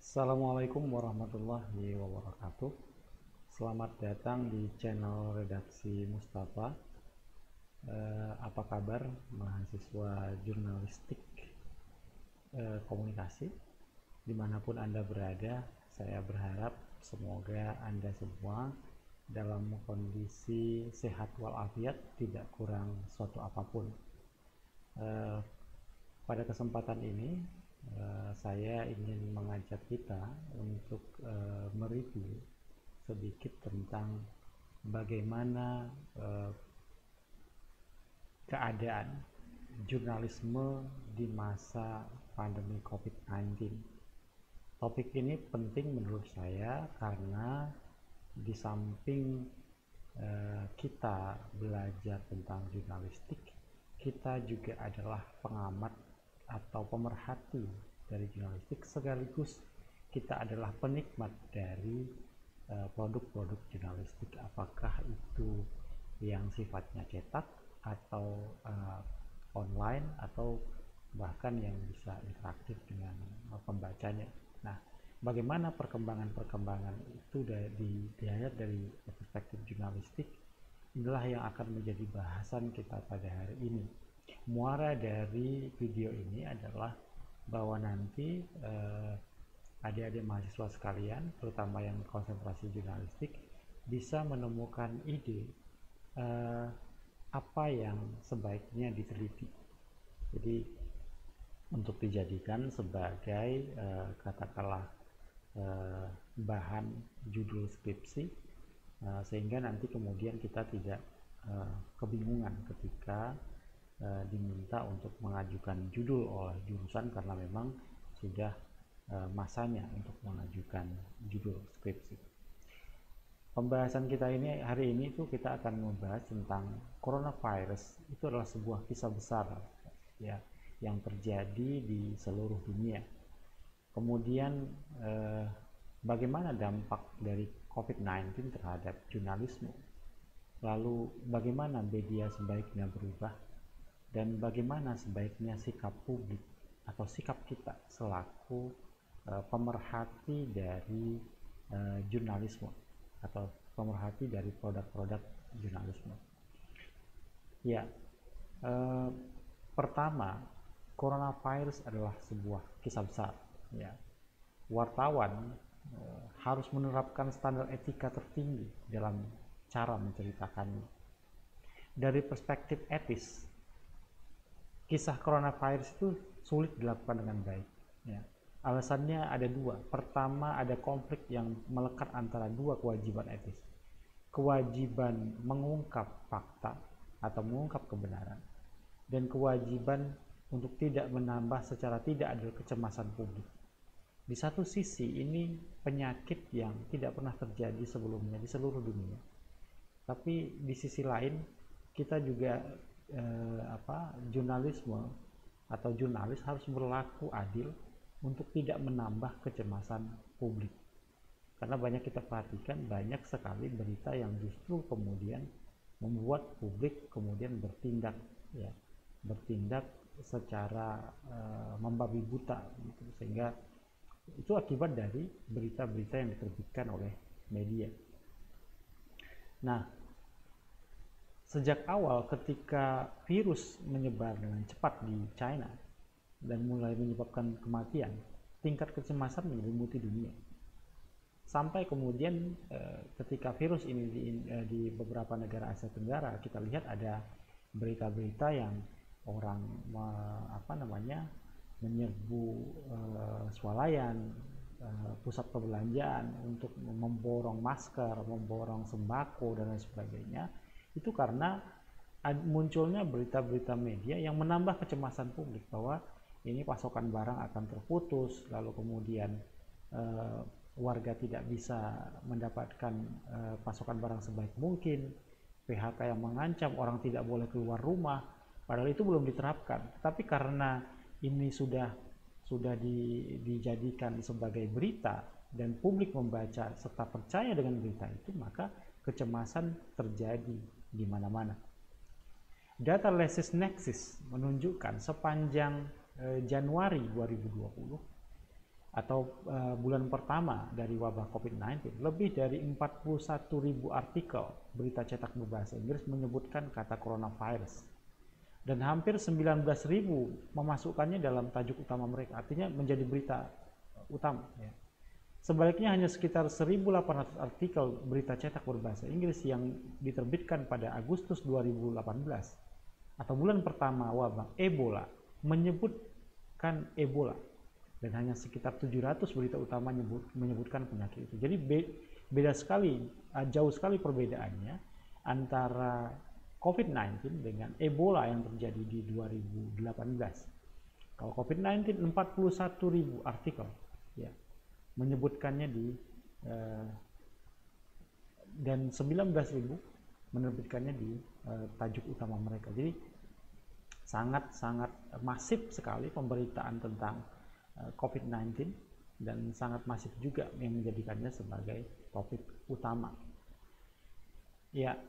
Assalamualaikum warahmatullahi wabarakatuh. Selamat datang di channel Redaksi Mustafa. Apa kabar mahasiswa jurnalistik komunikasi? Dimanapun Anda berada, saya berharap semoga Anda semua dalam kondisi sehat walafiat, tidak kurang suatu apapun. Pada kesempatan ini saya ingin mengajak kita untuk mereview sedikit tentang bagaimana keadaan jurnalisme di masa pandemi COVID-19. Topik ini penting menurut saya karena di samping kita belajar tentang jurnalistik, kita juga adalah pengamat atau pemerhati dari jurnalistik, sekaligus kita adalah penikmat dari produk-produk jurnalistik, apakah itu yang sifatnya cetak atau online atau bahkan yang bisa interaktif dengan pembacanya. Nah, bagaimana perkembangan itu dilihat dari perspektif jurnalistik, inilah yang akan menjadi bahasan kita pada hari ini. Muara dari video ini adalah bahwa nanti adik-adik mahasiswa sekalian, terutama yang konsentrasi jurnalistik, bisa menemukan ide apa yang sebaiknya diteliti. Jadi untuk dijadikan sebagai katakanlah bahan judul skripsi, sehingga nanti kemudian kita tidak kebingungan ketika diminta untuk mengajukan judul oleh jurusan, karena memang sudah masanya untuk mengajukan judul skripsi. Pembahasan kita ini hari ini itu kita akan membahas tentang coronavirus. Itu adalah sebuah kisah besar ya yang terjadi di seluruh dunia. Kemudian bagaimana dampak dari COVID-19 terhadap jurnalisme? Lalu bagaimana media sebaiknya berubah? Dan bagaimana sebaiknya sikap publik atau sikap kita selaku pemerhati dari jurnalisme atau pemerhati dari produk-produk jurnalisme. Ya, pertama, coronavirus adalah sebuah kisah besar. Ya, wartawan harus menerapkan standar etika tertinggi dalam cara menceritakannya. Dari perspektif etis, kisah coronavirus itu sulit dilakukan dengan baik. Ya. Alasannya ada dua. Pertama, ada konflik yang melekat antara dua kewajiban etis. Kewajiban mengungkap fakta atau mengungkap kebenaran, dan kewajiban untuk tidak menambah secara tidak adil kecemasan publik. Di satu sisi, ini penyakit yang tidak pernah terjadi sebelumnya di seluruh dunia. Tapi di sisi lain, kita juga jurnalisme atau jurnalis harus berlaku adil untuk tidak menambah kecemasan publik, karena banyak kita perhatikan, banyak sekali berita yang justru kemudian membuat publik kemudian bertindak secara membabi buta gitu. Sehingga itu akibat dari berita-berita yang diterbitkan oleh media. Nah, sejak awal ketika virus menyebar dengan cepat di China dan mulai menyebabkan kematian, tingkat kecemasan menyelimuti dunia. Sampai kemudian ketika virus ini di beberapa negara Asia Tenggara, kita lihat ada berita-berita yang orang menyerbu swalayan, pusat perbelanjaan untuk memborong masker, memborong sembako dan lain sebagainya. Itu karena munculnya berita-berita media yang menambah kecemasan publik bahwa ini pasokan barang akan terputus, lalu kemudian warga tidak bisa mendapatkan pasokan barang sebaik mungkin, PHK yang mengancam, orang tidak boleh keluar rumah, padahal itu belum diterapkan. Tapi karena ini sudah dijadikan sebagai berita dan publik membaca serta percaya dengan berita itu, maka kecemasan terjadi di mana-mana. Data LexisNexis menunjukkan sepanjang Januari 2020 atau bulan pertama dari wabah COVID-19, lebih dari 41.000 artikel berita cetak berbahasa Inggris menyebutkan kata coronavirus. Dan hampir 19.000 memasukkannya dalam tajuk utama mereka, artinya menjadi berita utama. Ya. Sebaliknya hanya sekitar 1.800 artikel berita cetak berbahasa Inggris yang diterbitkan pada Agustus 2018 atau bulan pertama wabah Ebola menyebutkan Ebola. Dan hanya sekitar 700 berita utama menyebutkan penyakit itu. Jadi beda sekali, jauh sekali perbedaannya antara COVID-19 dengan Ebola yang terjadi di 2018. Kalau COVID-19 41.000 artikel ya, menyebutkannya dan 19.000 menerbitkannya di tajuk utama mereka. Jadi sangat masif sekali pemberitaan tentang COVID-19 dan sangat masif juga yang menjadikannya sebagai topik utama. Ya,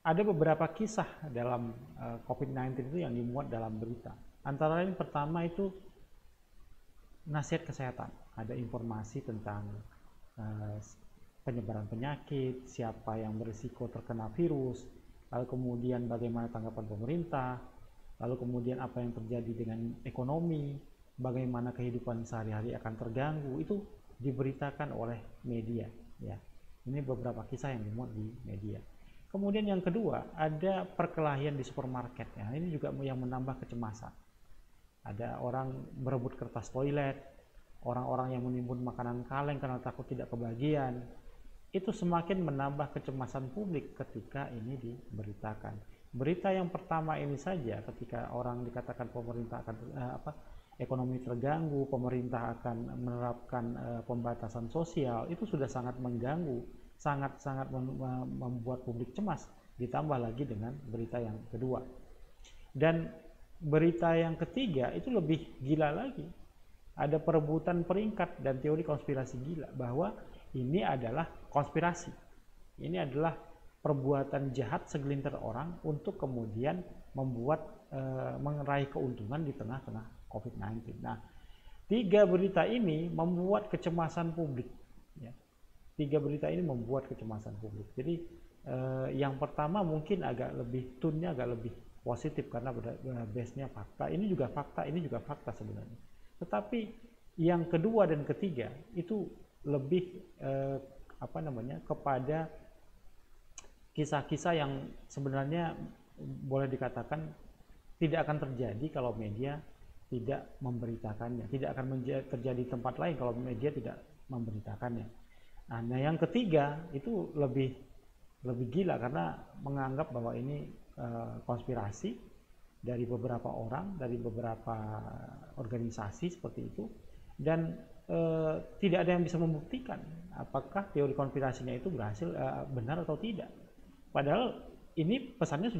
ada beberapa kisah dalam COVID-19 itu yang dimuat dalam berita. Antara lain pertama itu nasihat kesehatan. Ada informasi tentang penyebaran penyakit, siapa yang berisiko terkena virus, lalu kemudian bagaimana tanggapan pemerintah, lalu kemudian apa yang terjadi dengan ekonomi, bagaimana kehidupan sehari-hari akan terganggu, itu diberitakan oleh media. Ya, ini beberapa kisah yang dimuat di media. Kemudian yang kedua, ada perkelahian di supermarket. Ya, ini juga yang menambah kecemasan. Ada orang berebut kertas toilet, orang-orang yang menimbun makanan kaleng karena takut tidak kebagian. Itu semakin menambah kecemasan publik ketika ini diberitakan. Berita yang pertama ini saja, ketika orang dikatakan pemerintah akan ekonomi terganggu, pemerintah akan menerapkan pembatasan sosial, itu sudah sangat mengganggu, sangat membuat publik cemas, ditambah lagi dengan berita yang kedua. Dan berita yang ketiga itu lebih gila lagi. Ada perebutan peringkat dan teori konspirasi gila bahwa ini adalah konspirasi. Ini adalah perbuatan jahat segelintir orang untuk kemudian meraih keuntungan di tengah-tengah COVID-19. Nah, tiga berita ini membuat kecemasan publik. Ya. Tiga berita ini membuat kecemasan publik. Jadi yang pertama mungkin agak lebih tone-nya agak lebih positif karena base-nya fakta. Ini juga fakta sebenarnya. Tetapi yang kedua dan ketiga itu lebih kepada kisah-kisah yang sebenarnya boleh dikatakan tidak akan terjadi kalau media tidak memberitakannya, tidak akan terjadi di tempat lain kalau media tidak memberitakannya. Nah, yang ketiga itu lebih gila karena menganggap bahwa ini konspirasi dari beberapa orang, dari beberapa organisasi seperti itu, dan tidak ada yang bisa membuktikan apakah teori konspirasinya itu berhasil benar atau tidak. Padahal ini pesannya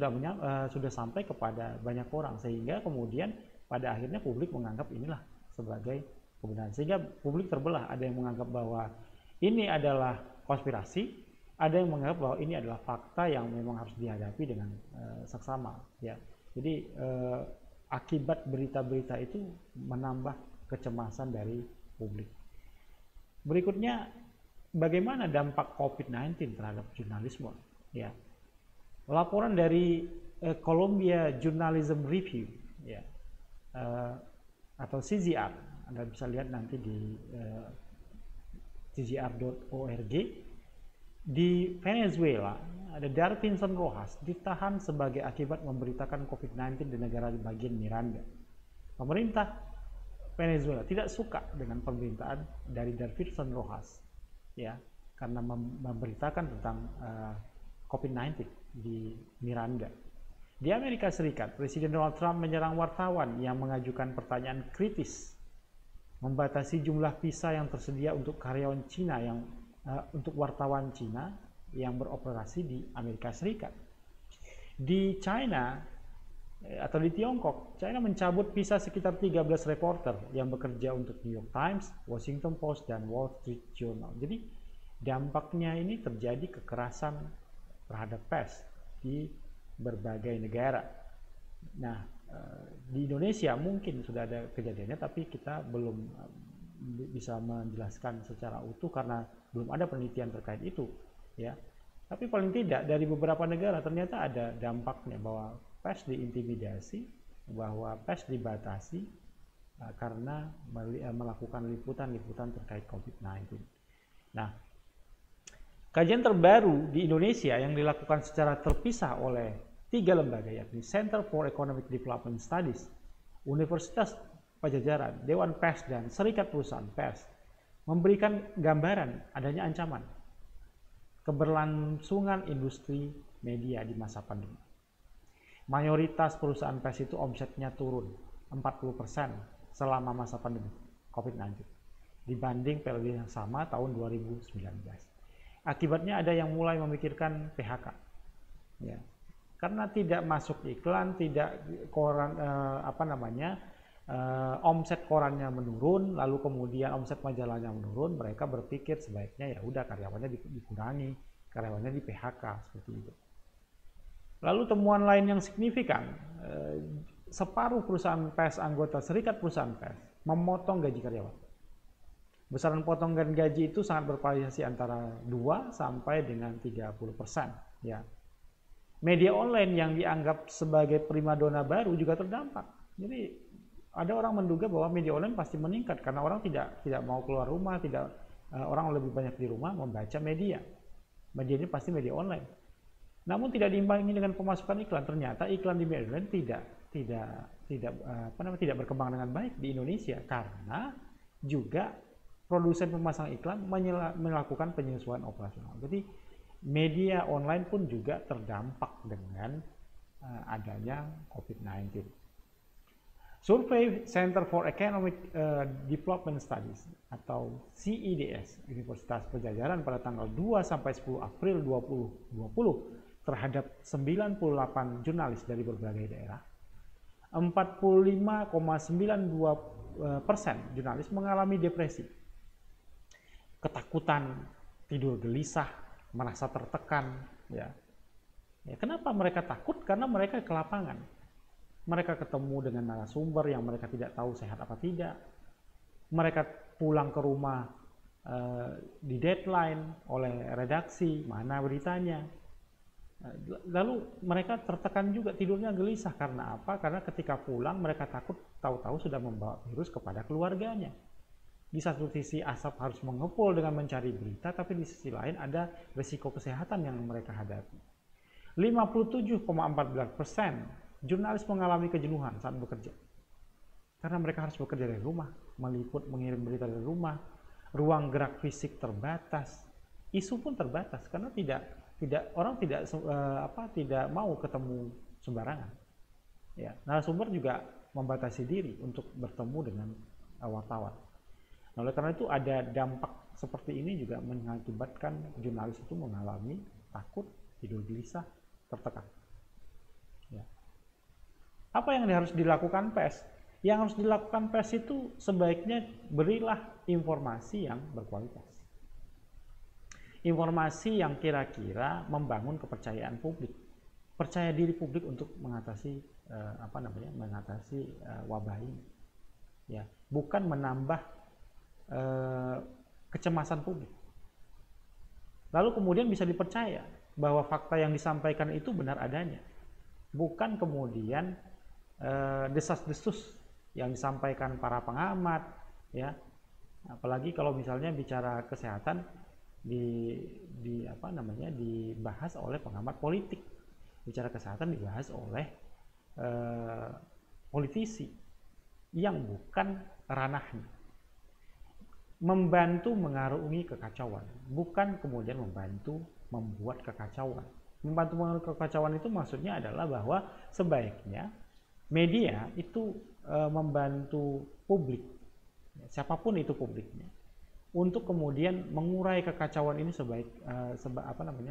sudah sampai kepada banyak orang, sehingga kemudian pada akhirnya publik menganggap inilah sebagai kebenaran. Sehingga publik terbelah, ada yang menganggap bahwa ini adalah konspirasi, ada yang menganggap bahwa ini adalah fakta yang memang harus dihadapi dengan seksama. Ya. Jadi akibat berita-berita itu menambah kecemasan dari publik. Berikutnya, bagaimana dampak COVID-19 terhadap jurnalisme? Ya. Laporan dari Columbia Journalism Review, ya, atau CJR, Anda bisa lihat nanti di cjr.org. Di Venezuela, ada Darvinson Rojas ditahan sebagai akibat memberitakan COVID-19 di negara di bagian Miranda. Pemerintah Venezuela tidak suka dengan pemberitaan dari Darvinson Rojas, ya, karena memberitakan tentang COVID-19 di Miranda. Di Amerika Serikat, Presiden Donald Trump menyerang wartawan yang mengajukan pertanyaan kritis, membatasi jumlah visa yang tersedia untuk karyawan Cina untuk wartawan Cina yang beroperasi di Amerika Serikat. Di China atau di Tiongkok, China mencabut visa sekitar 13 reporter yang bekerja untuk New York Times, Washington Post, dan Wall Street Journal. Jadi dampaknya ini terjadi kekerasan terhadap pers di berbagai negara. Nah, di Indonesia mungkin sudah ada kejadiannya, tapi kita belum bisa menjelaskan secara utuh karena belum ada penelitian terkait itu, ya. Tapi paling tidak dari beberapa negara ternyata ada dampaknya bahwa pers diintimidasi, bahwa pers dibatasi karena melakukan liputan-liputan terkait COVID-19. Nah, kajian terbaru di Indonesia yang dilakukan secara terpisah oleh 3 lembaga, yakni Center for Economic Development Studies, Universitas Pajajaran, Dewan Pers, dan Serikat Perusahaan Pers, memberikan gambaran adanya ancaman keberlangsungan industri media di masa pandemi. Mayoritas perusahaan pers itu omsetnya turun 40% selama masa pandemi COVID-19 dibanding periode yang sama tahun 2019. Akibatnya ada yang mulai memikirkan PHK, ya, karena tidak masuk iklan, tidak koran omset korannya menurun, lalu kemudian omset majalahnya menurun, mereka berpikir sebaiknya ya udah karyawannya dikurangi, karyawannya di PHK seperti itu. Lalu temuan lain yang signifikan, separuh perusahaan pers anggota Serikat Perusahaan Pers memotong gaji karyawan. Besaran potongan gaji itu sangat bervariasi antara 2 sampai dengan 30%, ya. Media online yang dianggap sebagai primadona baru juga terdampak. Jadi ada orang menduga bahwa media online pasti meningkat karena orang tidak mau keluar rumah, orang lebih banyak di rumah membaca media. Media ini pasti media online. Namun tidak diimbangi dengan pemasukan iklan. Ternyata iklan di media online tidak berkembang dengan baik di Indonesia karena juga produsen pemasang iklan melakukan penyesuaian operasional. Jadi media online pun juga terdampak dengan adanya COVID-19. Survei Center for Economic Development Studies atau CEDS Universitas Pajajaran pada tanggal 2 sampai 10 April 2020 terhadap 98 jurnalis dari berbagai daerah, 45,92% jurnalis mengalami depresi, ketakutan, tidur gelisah, merasa tertekan, ya. Kenapa mereka takut? Karena mereka ke lapangan. Mereka ketemu dengan narasumber yang mereka tidak tahu sehat apa tidak. Mereka pulang ke rumah di deadline oleh redaksi, mana beritanya. Lalu mereka tertekan juga, tidurnya gelisah. Karena apa? Karena ketika pulang mereka takut tahu-tahu sudah membawa virus kepada keluarganya. Di satu sisi asap harus mengepul dengan mencari berita, tapi di sisi lain ada risiko kesehatan yang mereka hadapi. 57,14% jurnalis mengalami kejenuhan saat bekerja. Karena mereka harus bekerja dari rumah, meliput, mengirim berita dari rumah, ruang gerak fisik terbatas, isu pun terbatas karena orang tidak mau ketemu sembarangan. Ya, narasumber juga membatasi diri untuk bertemu dengan wartawan. Nah, oleh karena itu ada dampak seperti ini juga mengakibatkan jurnalis itu mengalami takut, tidur gelisah, tertekan. Ya. Apa yang harus dilakukan pers? Yang harus dilakukan pers itu sebaiknya berilah informasi yang berkualitas. Informasi yang kira-kira membangun kepercayaan publik. Percaya diri publik untuk mengatasi wabah ini. Ya, bukan menambah kecemasan publik. Lalu kemudian bisa dipercaya bahwa fakta yang disampaikan itu benar adanya. Bukan kemudian desas-desus yang disampaikan para pengamat, ya. Apalagi kalau misalnya bicara kesehatan dibahas oleh pengamat politik. Bicara kesehatan dibahas oleh politisi yang bukan ranahnya. Membantu mengarungi kekacauan, bukan kemudian membantu membuat kekacauan. Membantu mengarungi kekacauan itu maksudnya adalah bahwa sebaiknya media itu membantu publik, siapapun itu publiknya, untuk kemudian mengurai kekacauan ini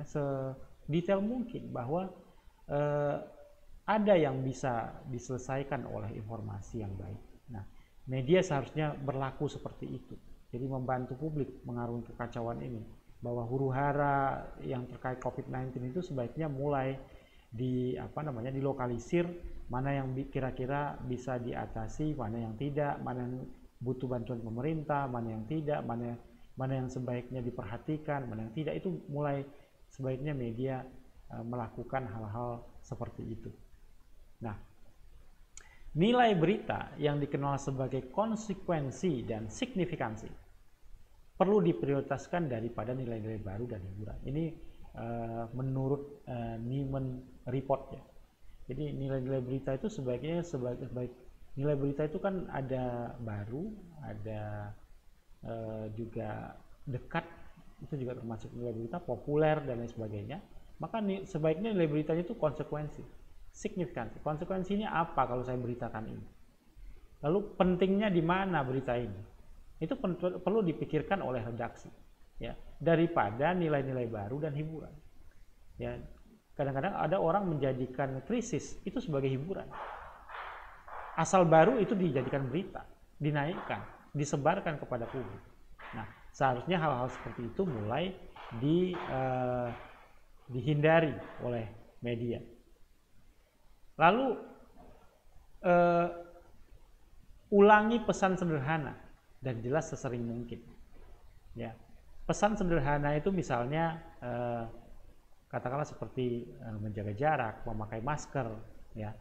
sedetail mungkin, bahwa ada yang bisa diselesaikan oleh informasi yang baik. Nah, media seharusnya berlaku seperti itu. Jadi membantu publik mengarungi kekacauan ini, bahwa huru-hara yang terkait COVID-19 itu sebaiknya mulai dilokalisir, mana yang kira-kira bisa diatasi, mana yang tidak, mana yang butuh bantuan pemerintah, mana yang tidak, mana yang sebaiknya diperhatikan, mana yang tidak. Itu mulai sebaiknya media melakukan hal-hal seperti itu. Nah, nilai berita yang dikenal sebagai konsekuensi dan signifikansi perlu diprioritaskan daripada nilai-nilai baru dan hiburan. Ini menurut Nieman Report ya. Jadi nilai-nilai berita itu sebaiknya nilai berita itu kan ada baru, ada juga dekat, itu juga termasuk nilai berita, populer dan lain sebagainya. Maka sebaiknya nilai beritanya itu konsekuensi, signifikansi. Konsekuensinya apa kalau saya beritakan ini? Lalu pentingnya di mana berita ini? Itu perlu dipikirkan oleh redaksi, ya, daripada nilai-nilai baru dan hiburan. Ya, kadang-kadang ada orang menjadikan krisis itu sebagai hiburan. Asal baru itu dijadikan berita, dinaikkan, disebarkan kepada publik. Nah, seharusnya hal-hal seperti itu mulai dihindari oleh media. Lalu ulangi pesan sederhana dan jelas sesering mungkin. Ya, pesan sederhana itu misalnya katakanlah seperti menjaga jarak, memakai masker, ya,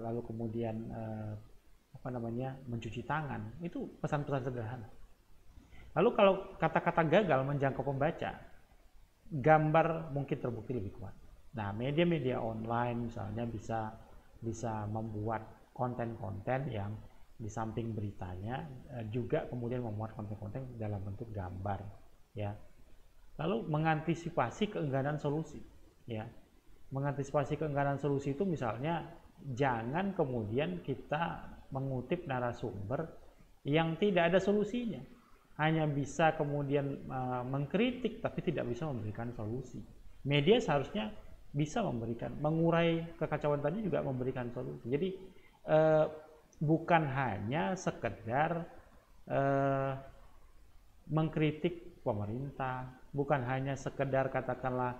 lalu kemudian mencuci tangan. Itu pesan-pesan sederhana. Lalu kalau kata-kata gagal menjangkau pembaca, gambar mungkin terbukti lebih kuat. Nah, media-media online misalnya bisa membuat konten-konten yang di samping beritanya juga kemudian memuat konten-konten dalam bentuk gambar, ya. Lalu mengantisipasi keengganan solusi, ya. Mengantisipasi keengganan solusi itu misalnya jangan kemudian kita mengutip narasumber yang tidak ada solusinya, hanya bisa kemudian mengkritik tapi tidak bisa memberikan solusi. Media seharusnya bisa mengurai kekacauan tadi, juga memberikan solusi. Jadi bukan hanya sekedar mengkritik pemerintah, bukan hanya sekedar katakanlah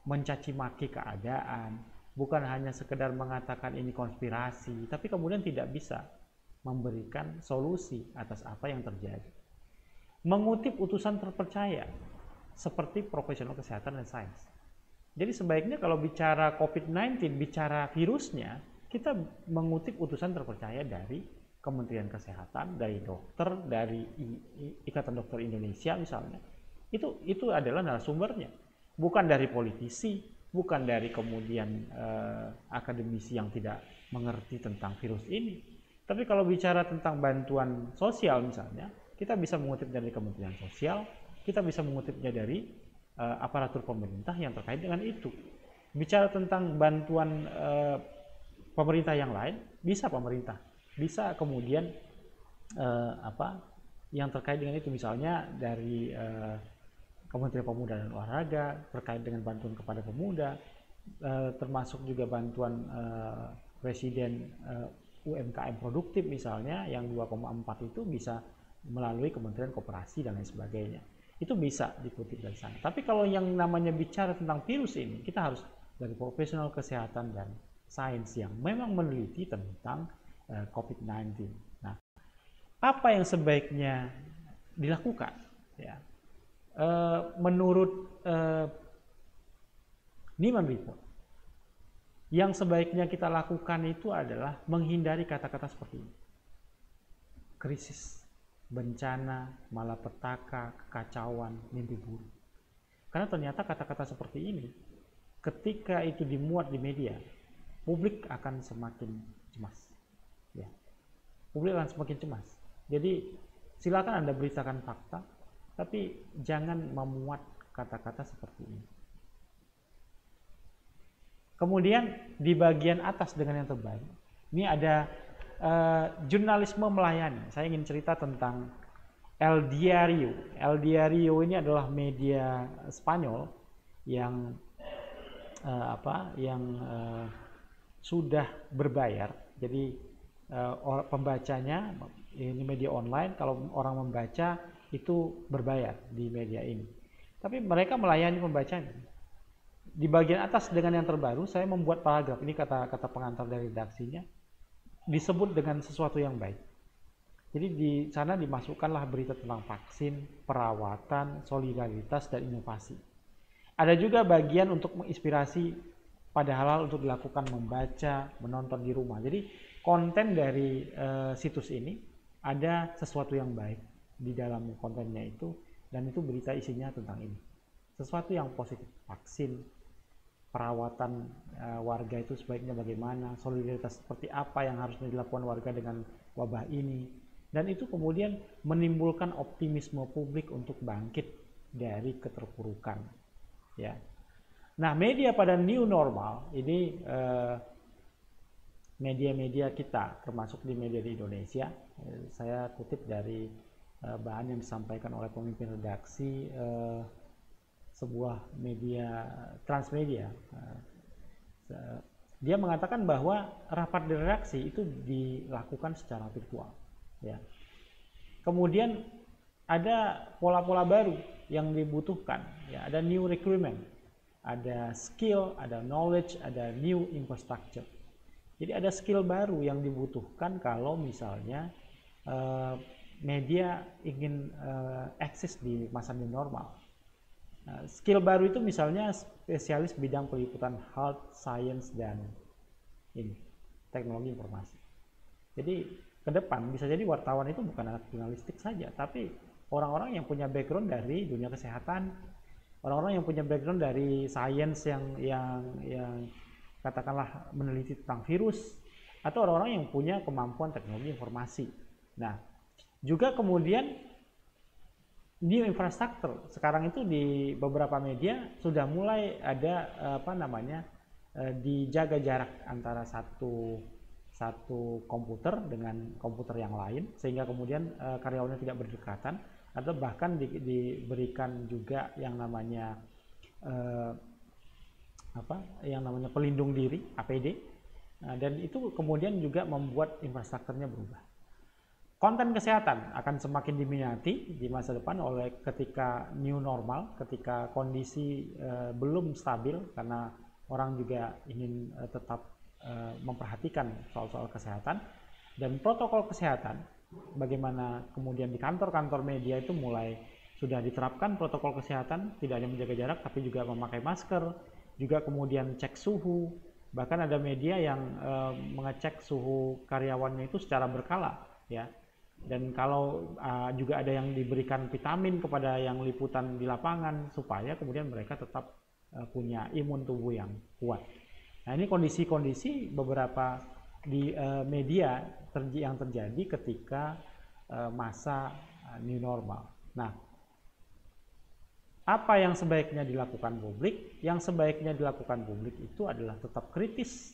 mencaci maki keadaan, bukan hanya sekedar mengatakan ini konspirasi, tapi kemudian tidak bisa memberikan solusi atas apa yang terjadi. Mengutip utusan terpercaya seperti profesional kesehatan dan sains. Jadi sebaiknya kalau bicara COVID-19, bicara virusnya, kita mengutip utusan terpercaya dari Kementerian Kesehatan, dari dokter, dari Ikatan Dokter Indonesia misalnya. Itu adalah narasumbernya. Bukan dari politisi, bukan dari kemudian akademisi yang tidak mengerti tentang virus ini. Tapi kalau bicara tentang bantuan sosial misalnya, kita bisa mengutip dari Kementerian Sosial, kita bisa mengutipnya dari aparatur pemerintah yang terkait dengan itu. Bicara tentang bantuan pemerintah yang lain, bisa pemerintah, bisa kemudian yang terkait dengan itu, misalnya dari Kementerian Pemuda dan Olahraga terkait dengan bantuan kepada pemuda, termasuk juga bantuan Presiden UMKM produktif misalnya yang 2,4 itu bisa melalui Kementerian Koperasi dan lain sebagainya. Itu bisa dikutip dari sana. Tapi kalau yang namanya bicara tentang virus ini, kita harus dari profesional kesehatan dan sains yang memang meneliti tentang COVID-19. Nah, apa yang sebaiknya dilakukan? Ya, menurut Nieman Report, yang sebaiknya kita lakukan itu adalah menghindari kata-kata seperti ini: krisis, bencana, malapetaka, kekacauan, mimpi buruk. Karena ternyata kata-kata seperti ini, ketika itu dimuat di media, publik akan semakin cemas. Ya, publik akan semakin cemas. Jadi silakan Anda beritakan fakta, tapi jangan memuat kata-kata seperti ini. Kemudian di bagian atas dengan yang terbaik, ini ada jurnalisme melayani. Saya ingin cerita tentang El Diario. El Diario ini adalah media Spanyol yang sudah berbayar. Jadi pembacanya, ini media online, kalau orang membaca itu berbayar di media ini. Tapi mereka melayani pembacanya. Di bagian atas dengan yang terbaru, saya membuat paragraf, ini kata-kata pengantar dari redaksinya, disebut dengan sesuatu yang baik. Jadi di sana dimasukkanlah berita tentang vaksin, perawatan, solidaritas, dan inovasi. Ada juga bagian untuk menginspirasi pada hal-hal untuk dilakukan membaca, menonton di rumah. Jadi konten dari situs ini ada sesuatu yang baik di dalam kontennya itu, dan itu berita isinya tentang ini. Sesuatu yang positif, vaksin, perawatan warga itu sebaiknya bagaimana, solidaritas seperti apa yang harusnya dilakukan warga dengan wabah ini. Dan itu kemudian menimbulkan optimisme publik untuk bangkit dari keterpurukan. Ya. Nah, media pada new normal ini media-media kita, termasuk di media di Indonesia. Saya kutip dari bahan yang disampaikan oleh pemimpin redaksi sebuah media Transmedia. Dia mengatakan bahwa rapat di redaksi itu dilakukan secara virtual. Ya. Kemudian ada pola-pola baru yang dibutuhkan. Ya, ada new recruitment, ada skill, ada knowledge, ada new infrastructure. Jadi ada skill baru yang dibutuhkan kalau misalnya media ingin eksis di masa new normal. Skill baru itu misalnya spesialis bidang peliputan health, science, dan teknologi informasi. Jadi ke depan bisa jadi wartawan itu bukan anak jurnalistik saja, tapi orang-orang yang punya background dari dunia kesehatan, orang-orang yang punya background dari sains yang katakanlah meneliti tentang virus, atau orang-orang yang punya kemampuan teknologi informasi. Nah, juga kemudian new infrastructure. Sekarang itu di beberapa media sudah mulai ada dijaga jarak antara satu komputer dengan komputer yang lain, sehingga kemudian karyawannya tidak berdekatan, atau bahkan diberikan juga yang namanya pelindung diri APD, dan itu kemudian juga membuat infrastrukturnya berubah. Konten kesehatan akan semakin diminati di masa depan oleh ketika new normal, ketika kondisi belum stabil, karena orang juga ingin tetap memperhatikan soal-soal kesehatan dan protokol kesehatan. Bagaimana kemudian di kantor-kantor media itu mulai sudah diterapkan protokol kesehatan, tidak hanya menjaga jarak tapi juga memakai masker, juga kemudian cek suhu, bahkan ada media yang mengecek suhu karyawannya itu secara berkala, ya. Dan kalau juga ada yang diberikan vitamin kepada yang liputan di lapangan supaya kemudian mereka tetap punya imun tubuh yang kuat. Nah, ini kondisi-kondisi beberapa di media yang terjadi ketika masa new normal. Nah, apa yang sebaiknya dilakukan publik? Yang sebaiknya dilakukan publik itu adalah tetap kritis.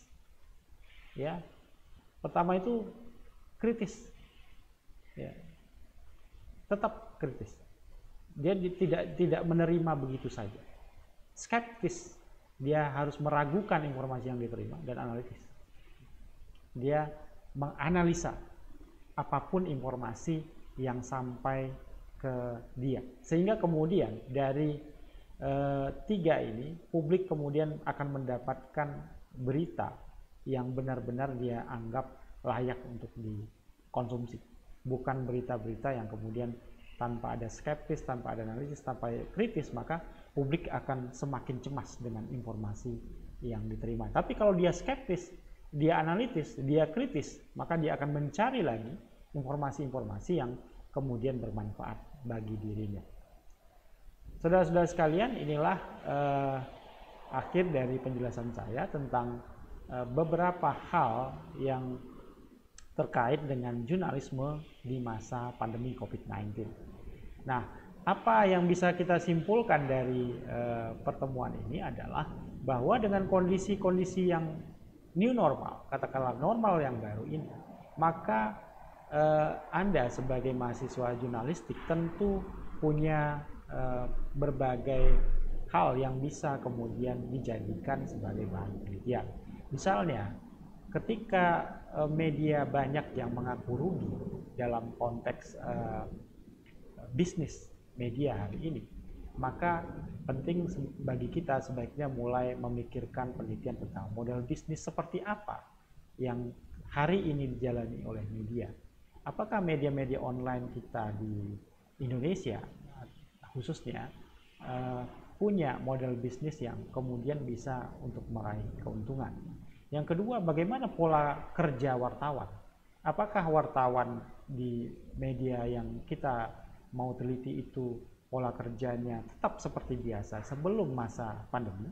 Ya. Pertama itu kritis. Ya. Tetap kritis. Dia tidak menerima begitu saja. Skeptis. Dia harus meragukan informasi yang diterima dan analitis. Dia menganalisa apapun informasi yang sampai ke dia, sehingga kemudian dari tiga ini publik kemudian akan mendapatkan berita yang benar-benar dia anggap layak untuk dikonsumsi, bukan berita-berita yang kemudian tanpa ada skeptis, tanpa ada analisis, tanpa kritis, maka publik akan semakin cemas dengan informasi yang diterima. Tapi kalau dia skeptis, dia analitis, dia kritis, maka dia akan mencari lagi informasi-informasi yang kemudian bermanfaat bagi dirinya. Saudara-saudara sekalian, inilah akhir dari penjelasan saya tentang beberapa hal yang terkait dengan jurnalisme di masa pandemi COVID-19. Nah, apa yang bisa kita simpulkan dari pertemuan ini adalah bahwa dengan kondisi-kondisi yang new normal, katakanlah normal yang baru ini, maka Anda sebagai mahasiswa jurnalistik tentu punya berbagai hal yang bisa kemudian dijadikan sebagai bahan penelitian. Misalnya, ketika media banyak yang mengaku rugi dalam konteks bisnis media hari ini, maka penting bagi kita sebaiknya mulai memikirkan penelitian tentang model bisnis seperti apa yang hari ini dijalani oleh media. apakah media-media online kita di Indonesia khususnya punya model bisnis yang kemudian bisa untuk meraih keuntungan. Yang kedua, bagaimana pola kerja wartawan? Apakah wartawan di media yang kita mau teliti itu pola kerjanya tetap seperti biasa sebelum masa pandemi,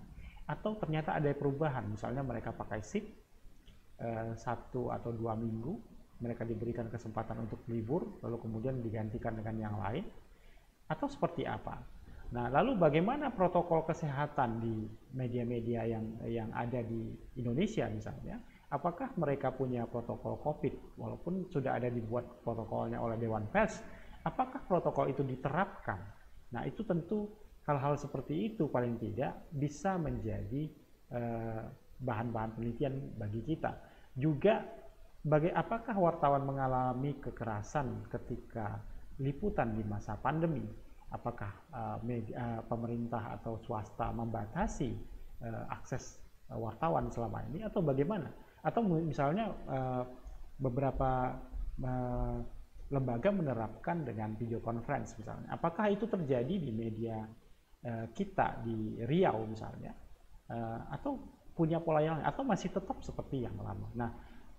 atau ternyata ada perubahan, misalnya mereka pakai shift 1 atau 2 minggu, mereka diberikan kesempatan untuk libur, lalu kemudian digantikan dengan yang lain, atau seperti apa? Nah, lalu bagaimana protokol kesehatan di media-media yang ada di Indonesia misalnya? Apakah mereka punya protokol COVID, walaupun sudah ada dibuat protokolnya oleh Dewan Pers? Apakah protokol itu diterapkan? Nah, itu tentu hal-hal seperti itu paling tidak bisa menjadi bahan-bahan penelitian bagi kita. Juga apakah wartawan mengalami kekerasan ketika liputan di masa pandemi? Apakah pemerintah atau swasta membatasi akses wartawan selama ini atau bagaimana? Atau misalnya beberapa lembaga menerapkan dengan video conference misalnya. Apakah itu terjadi di media kita di Riau misalnya? Atau punya pola yang lain, atau masih tetap seperti yang lama? Nah,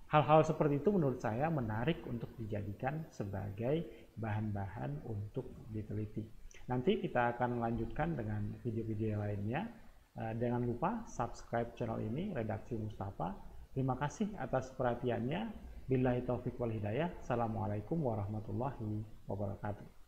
hal-hal seperti itu menurut saya menarik untuk dijadikan sebagai bahan-bahan untuk diteliti. Nanti kita akan lanjutkan dengan video-video lainnya. Jangan lupa subscribe channel ini, Redaksi Mustafa. Terima kasih atas perhatiannya. Billahi taufiq wal hidayah. Assalamualaikum warahmatullahi wabarakatuh.